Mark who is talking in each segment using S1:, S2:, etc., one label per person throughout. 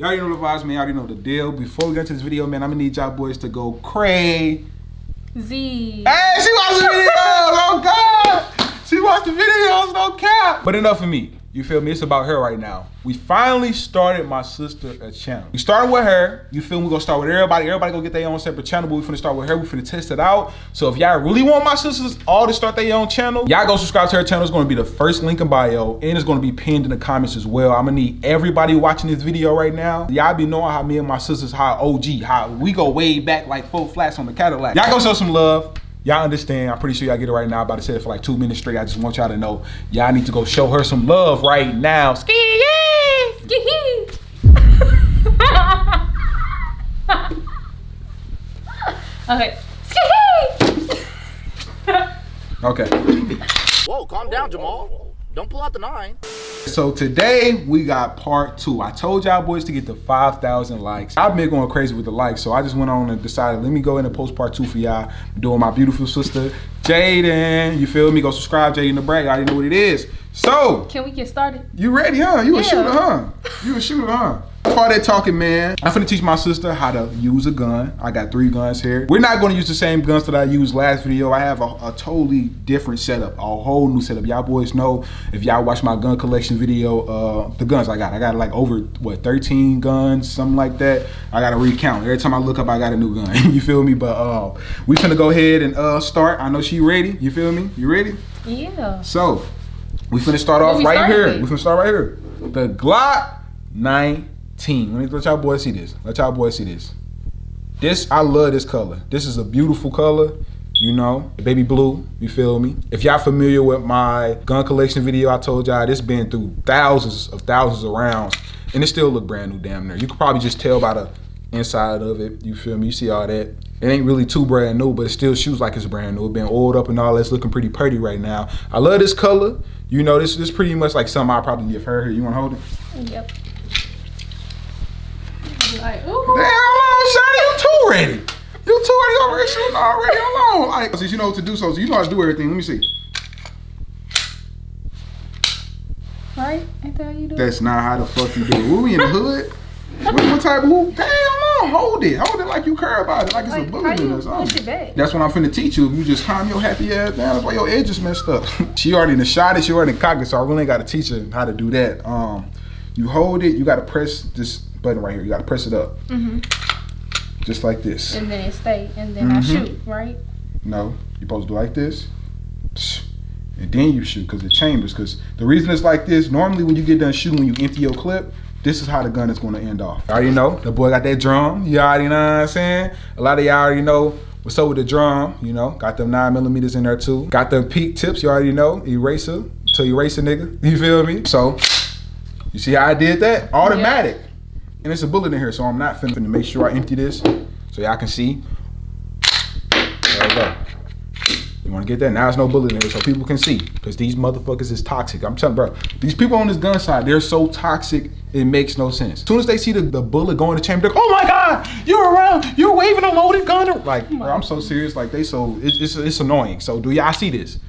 S1: Y'all already know the vibes, man. Y'all already know the deal. Before we get into this video, man, I'm gonna need y'all boys to go crazy. Hey, she watched the videos, oh God! She watched the videos, no cap. But enough of me. You feel me? It's about her right now. We finally started my sister a channel. We started with her. You feel me? We're gonna start with everybody. Everybody gonna get their own separate channel, but we finna start with her. We finna test it out. So if y'all really want my sisters all to start their own channel, y'all go subscribe to her channel. It's gonna be the first link in bio, and it's gonna be pinned in the comments as well. I'm gonna need everybody watching this video right now. Y'all be knowing how me and my sisters, how OG, how we go way back like 4 flats on the Cadillac. Y'all go show some love. Y'all understand, I'm pretty sure y'all get it right now. I'm about to say it for like 2 minutes straight. I just want y'all to know, y'all need to go show her some love right now. Ski
S2: Okay.
S1: Okay.
S3: Whoa, calm down, Jamal. Don't pull out the 9.
S1: So today we got part 2. I told y'all boys to get to 5,000 likes. I've been going crazy with the likes, so I just went on and decided, let me go in and post part 2 for y'all. Doing my beautiful sister, Jaden. You feel me? Go subscribe, Jaden the Brag. I already know what it is. So,
S2: can we get started?
S1: You ready, huh? You a shooter, huh? You a shooter, huh? Before that talking, man, I'm finna teach my sister how to use a gun. I got 3 guns here. We're not gonna use the same guns that I used last video. I have a totally different setup, a whole new setup. Y'all boys know, if y'all watch my gun collection video, the guns I got like over, what, 13 guns, something like that. I gotta recount. Every time I look up, I got a new gun. You feel me? But we finna go ahead and start. I know she ready. You feel me? You ready?
S2: Yeah.
S1: So, we finna start off right here. We finna start right here. The Glock 19. Let y'all boys see this. Let y'all boys see this. I love this color. This is a beautiful color, you know, baby blue, you feel me? If y'all familiar with my gun collection video, I told y'all this been through thousands of rounds, and it still look brand new damn near. You could probably just tell by the inside of it, you feel me? You see all that. It ain't really too brand new, but it still shoots like it's brand new. It been oiled up and all that's looking pretty pretty right now. I love this color. You know, this is pretty much like something I'll probably give her here. You wanna hold it?
S2: Yep. Like, ooh.
S1: Damn, Shawty, you too ready. You too ready over here shooting already. Hold on. Like, since you know what to do, so you know how to do everything. Let me see.
S2: Right? Ain't that how you do it?
S1: That's not how the fuck you do it. Were we in the hood? What type of who? Damn, no. Hold it. Hold it like you care about it. Like it's a bullet in or something.
S2: Push it back?
S1: That's what I'm finna teach you. If you just calm your happy ass down, that's why your edge is messed up. She already done shot it. She already cocked it, so I really ain't got to teach her how to do that. You hold it. You got to press this button right here. You got to press it up. Just like this.
S2: And then it stay. And then I shoot, right?
S1: No. You're supposed to do like this. And then you shoot because it chambers. Because the reason it's like this, normally when you get done shooting, when you empty your clip, this is how the gun is going to end off. You already know. The boy got that drum. You already know what I'm saying? A lot of y'all already know what's up with the drum. You know, got them 9mm in there too. Got them peak tips. You already know. Eraser. To erase a nigga. You feel me? So, you see how I did that? Automatic. Yeah. And it's a bullet in here, so I'm not finna make sure I empty this so y'all can see. There we go. You wanna get that? Now there's no bullet in here so people can see. Because these motherfuckers is toxic. I'm telling you, bro. These people on this gun side, they're so toxic, it makes no sense. As soon as they see the bullet go in the chamber, they're like, oh my God, you're around, you're waving a loaded gun. Like, bro, I'm so serious. Like, it's annoying. So do y'all see this?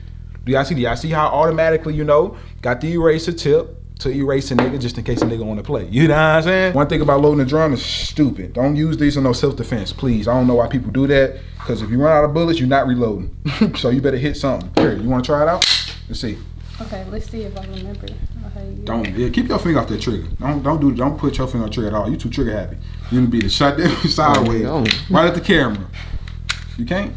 S1: Do y'all see how automatically, you know, got the eraser tip to erase a nigga just in case a nigga want to play. You know what I'm saying? One thing about loading a drum is stupid. Don't use these in no self-defense, please. I don't know why people do that, because if you run out of bullets, you're not reloading. So you better hit something. Here, you want to try it out? Let's see.
S2: Okay, let's see if I remember.
S1: Keep your finger off that trigger. Don't put your finger on the trigger at all. You too trigger happy. You gonna be the shot there sideways, right at the camera. You can't.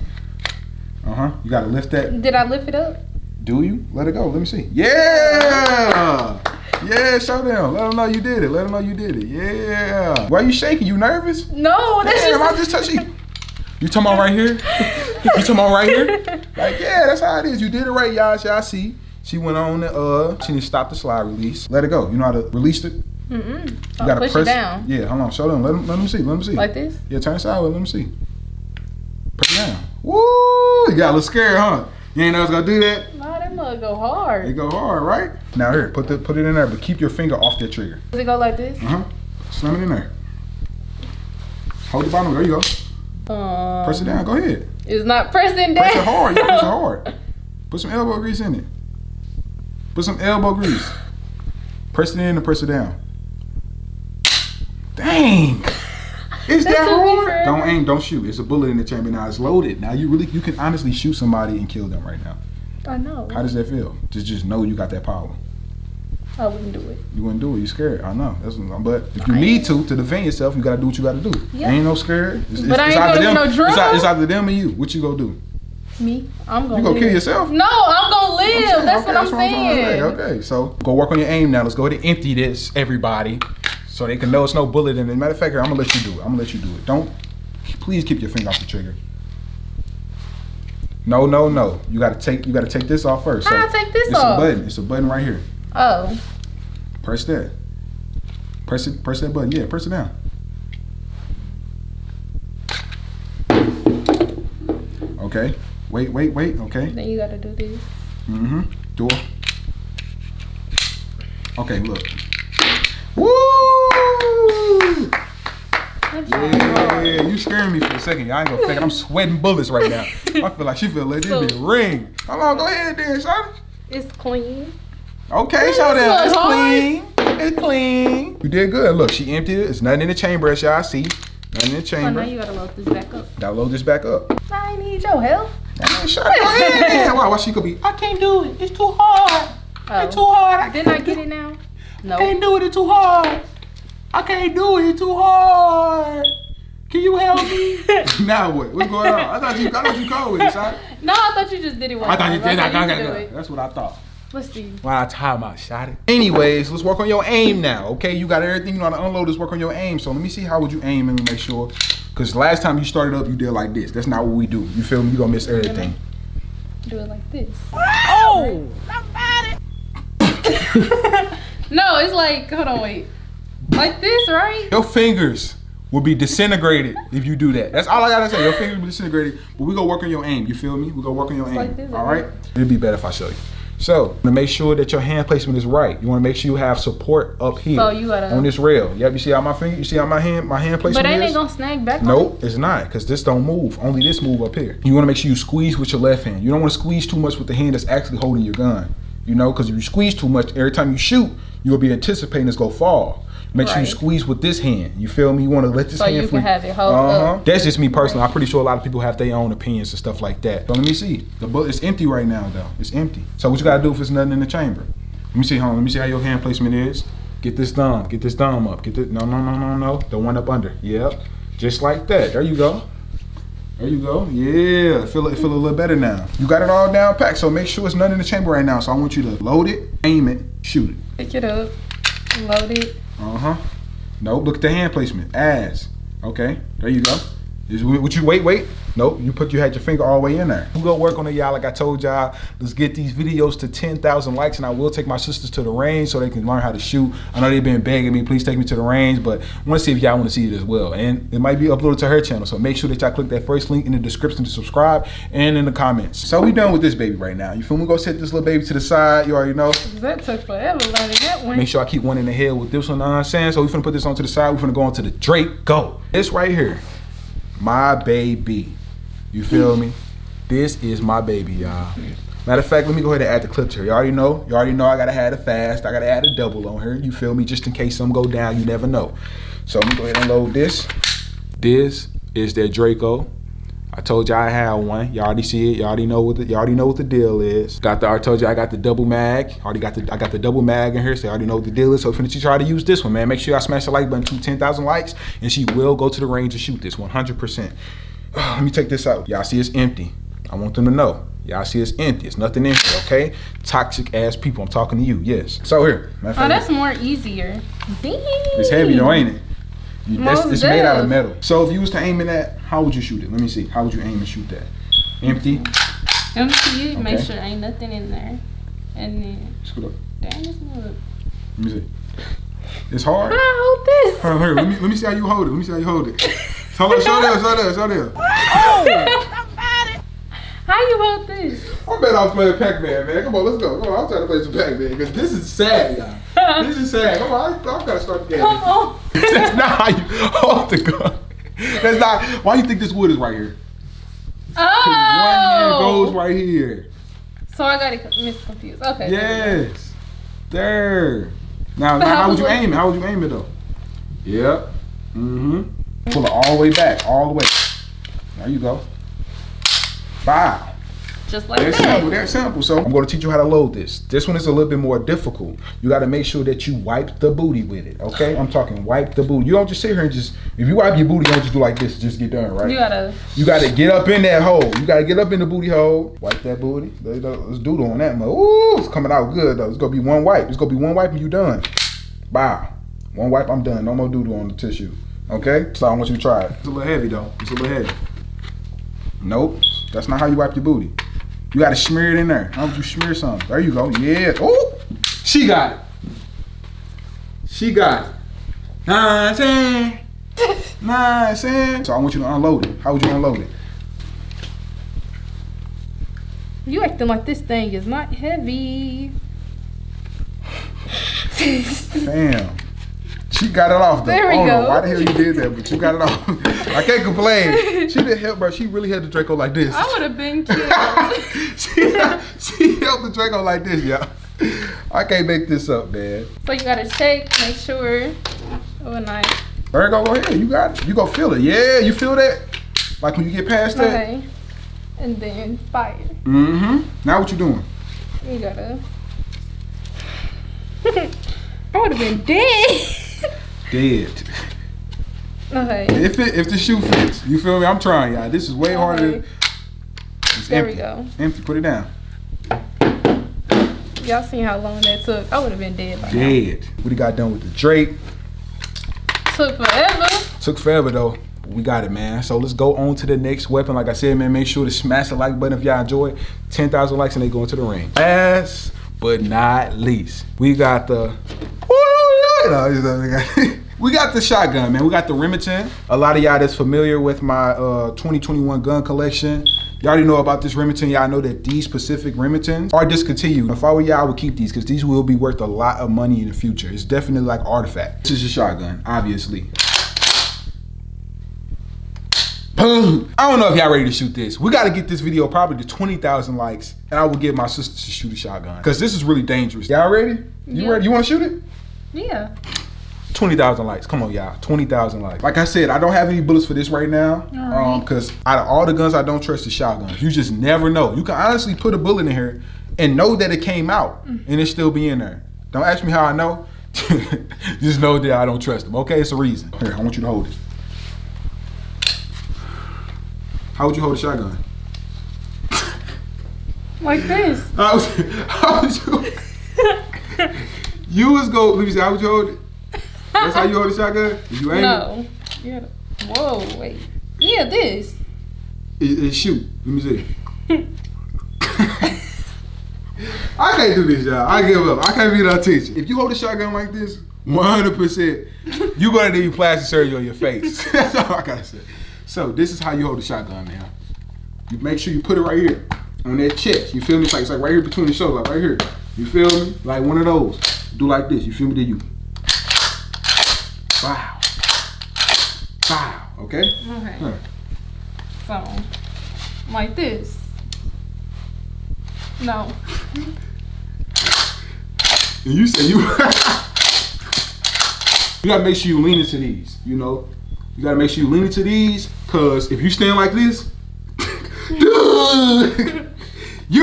S1: You gotta lift that.
S2: Did I lift it up?
S1: Do you? Let it go. Let me see. Yeah. Yeah, show them. Let them know you did it. Let them know you did it. Yeah. Why are you shaking? You nervous?
S2: No, that's
S1: Damn, I'm just touching. You talking about right here? You talking about right here? Like, yeah, that's how it is. You did it right, y'all see. She went on the, she didn't stop the slide release. Let it go. You know how to release it?
S2: You
S1: gotta
S2: push
S1: press
S2: it down.
S1: Yeah, hold on. Show them. Let them see. Let them see.
S2: Like this?
S1: Yeah, turn sideways. Let them see. Press it down. Woo! You got a little scared, huh? You ain't know I was gonna do that?
S2: No, that mug go hard.
S1: It go hard, right? Now here, put it in there, but keep your finger off that trigger.
S2: Does it go like this?
S1: Slam it in there. Hold the bottom. There you go. Press it down. Go ahead.
S2: It's not pressing down.
S1: Press it hard. Yeah, press it hard. Put some elbow grease in it. Put some elbow grease. Press it in and press it down. Dang. Is that
S2: took me
S1: hard?
S2: forever.
S1: Don't aim, don't shoot. It's a bullet in the chamber. Now it's loaded. Now you can honestly shoot somebody and kill them right now.
S2: I know.
S1: How does that feel? Just know you got that power.
S2: I wouldn't do it.
S1: You wouldn't do it. You scared. I know. But if you need to defend yourself, you gotta do what you gotta do.
S2: Yeah.
S1: Ain't no scared.
S2: But I ain't gonna do no drugs.
S1: It's either them or you. What you gonna do?
S2: Me? I'm gonna
S1: You gonna
S2: live.
S1: kill yourself?
S2: No, I'm gonna live. That's what I'm saying.
S1: Okay, so go work on your aim now. Let's go ahead and empty this, everybody, so they can know it's no bullet in it. Matter of fact, here, I'm gonna let you do it. Don't. Please keep your finger off the trigger. No. You gotta take this off first.
S2: How I take this
S1: it's
S2: off?
S1: It's a button right here.
S2: Oh.
S1: Press that. Press that button. Yeah, press it down. Okay. Wait. Okay.
S2: Then you gotta do this.
S1: Door. Okay, look. Woo! Yeah, you scaring me for a second. I ain't gonna fake it. I'm sweating bullets right now. I feel like she feel like this be a ring. Come on, go ahead then, son.
S2: It's clean.
S1: Okay, show that. It's clean. It's clean. You did good. Look, she emptied it. It's nothing in the chamber, as y'all see. Nothing in the
S2: So
S1: chamber.
S2: now you gotta load this back up.
S1: Gotta load this back up.
S2: I need your help.
S1: Shut up. Go ahead. Why she could be? I can't do it. It's too hard. It's too hard.
S2: Didn't I get it now? No.
S1: Can't do it. It's too hard. I can't do it. It's too hard. Can you help me? Now what? What's going on? I thought you called with it, son.
S2: No, I thought you just did it one
S1: I thought you did.
S2: time.
S1: I
S2: do
S1: got
S2: it.
S1: That's what I thought.
S2: Let's see.
S1: Why I time out, shot it. Anyways, let's work on your aim now. Okay, you got everything you know how to unload. Let's work on your aim. So let me see how would you aim and make sure. Cause last time you started up, you did like this. That's not what we do. You feel me? You gonna miss everything.
S2: Do it like this.
S3: Oh! Somebody!
S2: No, it's like, hold on, wait. Like this, right?
S1: Your fingers will be disintegrated if you do that. That's all I gotta say. Your fingers will be disintegrated, but we gonna work on your aim. You feel me? We gonna work on your aim.
S2: like this,
S1: all right? It'd be better if I show you. So, to make sure that your hand placement is right, you want to make sure you have support up here.
S2: So you gotta
S1: on this rail. Yep, you see how my finger? You see how my hand placement
S2: But ain't
S1: is?
S2: it gonna snag back?
S1: Nope, it's not, because this don't move. Only this move up here. You want to make sure you squeeze with your left hand. You don't want to squeeze too much with the hand that's actually holding your gun. You know, because if you squeeze too much, every time you shoot, you'll be anticipating it's gonna fall. Make sure you squeeze with this hand. You feel me? You want to let this hand
S2: So you
S1: free.
S2: can have it hold up.
S1: That's just me personally. I'm pretty sure a lot of people have their own opinions and stuff like that. So let me see. The bullet is empty right now, though. It's empty. So what you gotta do if there's nothing in the chamber? Let me see, hold on. Let me see how your hand placement is. Get this thumb. Get this thumb up. Get this. No. The one up under. Yep. Just like that. There you go. There you go. Yeah. Feel a little better now. You got it all down packed. So make sure it's nothing in the chamber right now. So I want you to load it, aim it, shoot it.
S2: Pick it up, load it.
S1: Nope, look at the hand placement. As. Okay, there you go. Wait. Nope, you had your finger all the way in there. We go work on it, y'all. Like I told y'all, let's get these videos to 10,000 likes, and I will take my sisters to the range so they can learn how to shoot. I know they've been begging me, please take me to the range, but I want to see if y'all want to see it as well. And it might be uploaded to her channel, so make sure that y'all click that first link in the description to subscribe and in the comments. So we done with this baby right now. You feel me? Go set this little baby to the side. You already know.
S2: That took forever learning that one.
S1: Make sure I keep one in the head with this one, you know what I'm saying? So we finna put this on to the side. We finna go on to the Draco. This right here, my baby. You feel me? This is my baby, y'all. Matter of fact, let me go ahead and add the clip to her. You already know I gotta add a fast. I gotta add a double on her. You feel me? Just in case something go down, you never know. So let me go ahead and load this. This is that Draco. I told y'all I had one. Y'all already see it. Y'all already know what the deal is. I told you I got the double mag. I got the double mag in here, so I already know what the deal is. So if you try to use this one, man, make sure y'all smash the like button to 10,000 likes, and she will go to the range and shoot this 100%. Let me take this out. Y'all see it's empty. I want them to know. Y'all see it's empty. It's nothing in here, okay? Toxic ass people. I'm talking to you. Yes. So here.
S2: Oh, that's more easier. Dang.
S1: It's heavy though, ain't it? It's made out of metal. So if you was to aim in that, how would you shoot it? Let me see. How would you aim and shoot that? Empty.
S2: Empty.
S1: Okay.
S2: Make sure ain't nothing in there. And then.
S1: Scoot up.
S2: Dang, it's not.
S1: Let me see. It's hard.
S2: How I hold this?
S1: Hold on, here. Let me see how you hold it. Let me see how you hold it. Show there.
S2: How you hold this?
S1: I'm better off playing Pac-Man, man. Come on, let's go. Come on, I'm trying to play some Pac-Man because this is sad, y'all. This is sad. Come on, I'm gotta start the game.
S2: Come on.
S1: That's not how you hold the gun. That's not. Why you think this wood is right here?
S2: Oh.
S1: One hand goes right here.
S2: So I got it misconfused. Okay.
S1: Yes. There. Now how would you aim it? How would you aim it though? Yep. Pull it all the way back, all the way. There you go. Bow.
S2: Just like
S1: That's
S2: that.
S1: simple, that's simple. So I'm gonna teach you how to load this. This one is a little bit more difficult. You gotta make sure that you wipe the booty with it, okay? I'm talking wipe the booty. You don't just sit here and just, if you wipe your booty, you don't just do like this and just get done, right? You gotta get up in that hole. You gotta get up in the booty hole. Wipe that booty. Let's doodle on that, man. Ooh, it's coming out good though. It's gonna be one wipe. It's gonna be one wipe and you done. Bow. One wipe, I'm done. No more doodle on the tissue. Okay? So I want you to try it. It's a little heavy though. It's a little heavy. Nope. That's not how you wipe your booty. You gotta smear it in there. How would you smear something? There you go. Yeah. Oh, she got it. She got it. Nice. So I want you to unload it. How would you unload it?
S2: You acting like this thing is not heavy.
S1: Damn. She got it off though.
S2: There we
S1: I don't know
S2: go.
S1: why the hell you did that, but you got it off. I can't complain. She didn't help, bro. She really had the Draco like this.
S2: I would have been killed.
S1: she held the Draco like this, y'all. I can't make this up, man.
S2: So you gotta check, make sure. Oh, nice.
S1: There you go. Go ahead. You got it. You go feel it. Yeah, you feel that? Like when you get past that?
S2: Okay. And then fire.
S1: Now what you doing?
S2: You gotta. I would have been dead.
S1: Dead.
S2: Okay.
S1: If the shoe fits, you feel me? I'm trying, y'all. This is way harder. It's
S2: There
S1: empty.
S2: we go.
S1: Empty. Put it down.
S2: Y'all seen how long that took? I would have been dead by now.
S1: Dead. What he got done with the Drake?
S2: Took forever.
S1: Took forever though. We got it, man. So let's go on to the next weapon. Like I said, man, make sure to smash the like button if y'all enjoy it. 10,000 likes and they go into the ring. Last but not least, we got the. We got the shotgun, man. We got the Remington. A lot of y'all that's familiar with my 2021 gun collection, y'all already know about this Remington. Y'all know that these specific Remingtons are discontinued. If I were y'all, I would keep these because these will be worth a lot of money in the future. It's definitely like artifact. This is your shotgun, obviously. Boom. I don't know if y'all ready to shoot this. We got to get this video probably to 20,000 likes, and I will get my sister to shoot a shotgun because this is really dangerous. Y'all ready? You ready? You want to shoot it?
S2: Yeah.
S1: 20,000 likes. Come on, y'all. 20,000 likes. Like I said, I don't have any bullets for this right now. Because out of all the guns, I don't trust the shotguns. You just never know. You can honestly put a bullet in here and know that it came out and it still be in there. Don't ask me how I know. Just know that I don't trust them. Okay, it's a reason. Here, I want you to hold it. How would you hold a shotgun?
S2: Like this.
S1: How would you? You was go. Let me see. How would you hold it? That's how you hold a shotgun? You aim
S2: No. Yeah. Whoa, wait. Yeah, this.
S1: it shoot. Let me see. I can't do this, y'all. I give up. I can't be that teacher. If you hold a shotgun like this, 100%, you're gonna need plastic surgery on your face. That's all I gotta say. So this is how you hold a shotgun, man. You make sure you put it right here on that chest. You feel me? It's like right here between the shoulders, like right here. You feel me? Like one of those. Do like this. You feel me? Then you. Wow. Wow. Okay?
S2: Okay. So, like this. No.
S1: And you say you. You gotta make sure you lean into these, you know? You gotta make sure you lean into these, cause if you stand like this, you're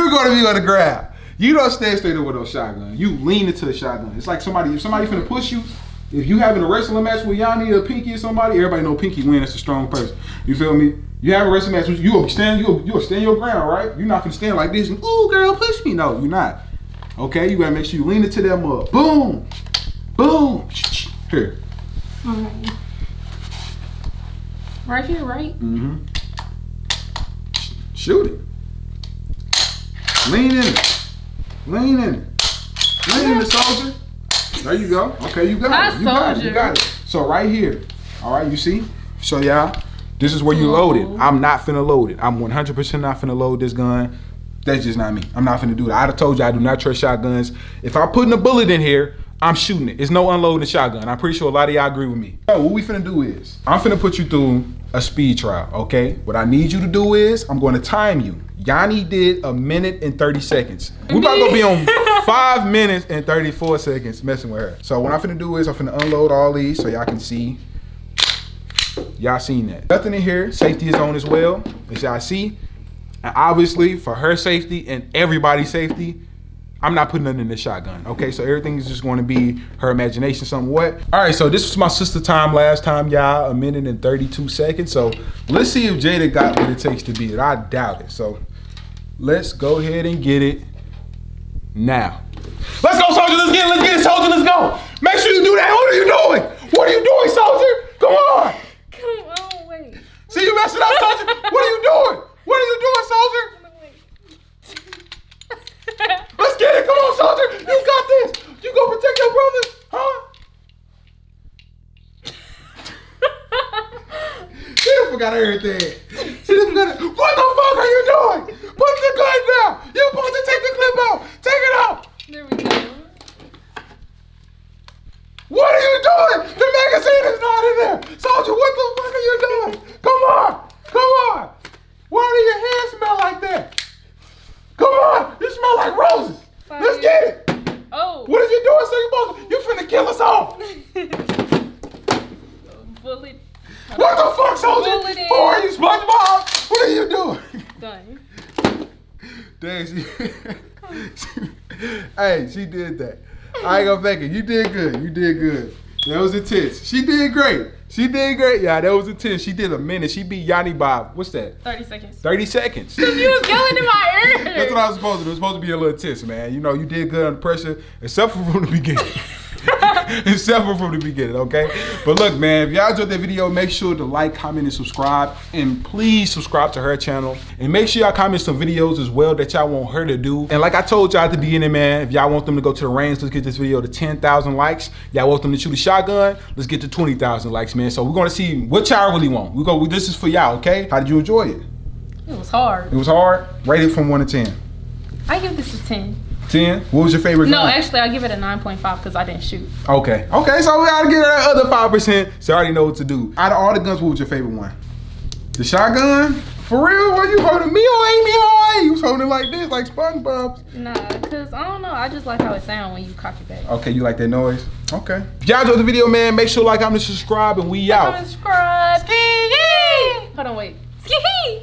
S1: gonna be on the ground. You don't stand straight up with no shotgun. You lean into the shotgun. It's like if somebody finna push you, if you having a wrestling match with Yanni or Pinky or somebody, everybody know Pinky win. That's a strong person. You feel me? You have a wrestling match with you gonna stand your ground, right? You're not gonna stand like this and ooh girl push me. No, you're not. Okay, you gotta make sure you lean into that mug. Boom, boom. Here.
S2: Alright. Right here, right?
S1: Mm-hmm. Shoot it. Lean in it. Lean in it. Lean in it, soldier. There you go. Okay, you got it. You got it. You got it. So right here. All right, you see? So y'all, this is where you load it. I'm not finna load it. I'm 100% not finna load this gun. That's just not me. I'm not finna do that. I'd have told you I do not trust shotguns. If I'm putting a bullet in here, I'm shooting it. It's no unloading the shotgun. I'm pretty sure a lot of y'all agree with me. So what we finna do is, I'm finna put you through a speed trial, okay? What I need you to do is, I'm gonna time you. Yanni did 1 minute and 30 seconds. We about to be on 5 minutes and 34 seconds messing with her. So what I'm finna do is, I'm finna unload all these so y'all can see Y'all seen that. Nothing in here. Safety is on as well, as y'all see. And obviously, for her safety and everybody's safety, I'm not putting nothing in this shotgun, okay? So everything is just going to be her imagination somewhat. All right, so this was my sister time last time, y'all, 1 minute and 32 seconds. So let's see if Jada got what it takes to beat it. I doubt it. So let's go ahead and get it now. Let's go, soldier. Let's get it, soldier. Let's go. Make sure you do that. What are you doing? What are you doing, soldier? Come on.
S2: Come on, wait.
S1: See you messing up, soldier. What are you doing? What are you doing, soldier? Let's get it. Come on, soldier. You got this. You go protect your brothers, huh? She done forgot everything. She done forgot it. What the fuck are you doing? Put the gun down. You're supposed to take the clip out. Take it out.
S2: There we go.
S1: What are you doing? The magazine is not in there. Soldier, what the fuck are you doing? Come on. Come on. Why do your hands smell like that? Come on. You smell like roses. Let's get it.
S2: Oh.
S1: What are you doing? So you finna kill us all.
S2: Bullet.
S1: What the fuck, soldier? Who are you, SpongeBob? What are you doing?
S2: Done.
S1: Dang, hey, she did that. I ain't gonna fake it. You did good. You did good. That was intense. She did great. She did great. Yeah, that was intense. She did a minute. She beat Yanni by, what's that?
S2: 30 seconds.
S1: 30 seconds.
S2: You was yelling in my ear.
S1: That's what I was supposed to do. It was supposed to be a little intense, man. You know, you did good under pressure, except for from the beginning. Except for from the beginning, okay? But look, man, if y'all enjoyed that video, make sure to like, comment, and subscribe. And please subscribe to her channel. And make sure y'all comment some videos as well that y'all want her to do. And like I told y'all at the beginning, man, if y'all want them to go to the range, let's get this video to 10,000 likes. Y'all want them to shoot a shotgun, let's get to 20,000 likes, man. So we're gonna see what y'all really want. This is for y'all, okay? How did you enjoy it?
S2: It was hard.
S1: It was hard? Rate it from 1 to 10.
S2: I give this a 10.
S1: 10? What was your favorite gun?
S2: No, actually, I give it a 9.5 because I didn't shoot.
S1: Okay. Okay, so we gotta get her that other 5%, so I already know what to do. Out of all the guns, what was your favorite one? The shotgun? For real? Why you holding me or ain't me high? You was holding it like this, like SpongeBob.
S2: Nah, because I don't know. I just like how it sounds when you cock it back.
S1: Okay, you like that noise? Okay. If y'all enjoyed the video, man, make sure to like, comment, subscribe, and we out.
S2: Subscribe. Ski. Hold on, wait. Ski.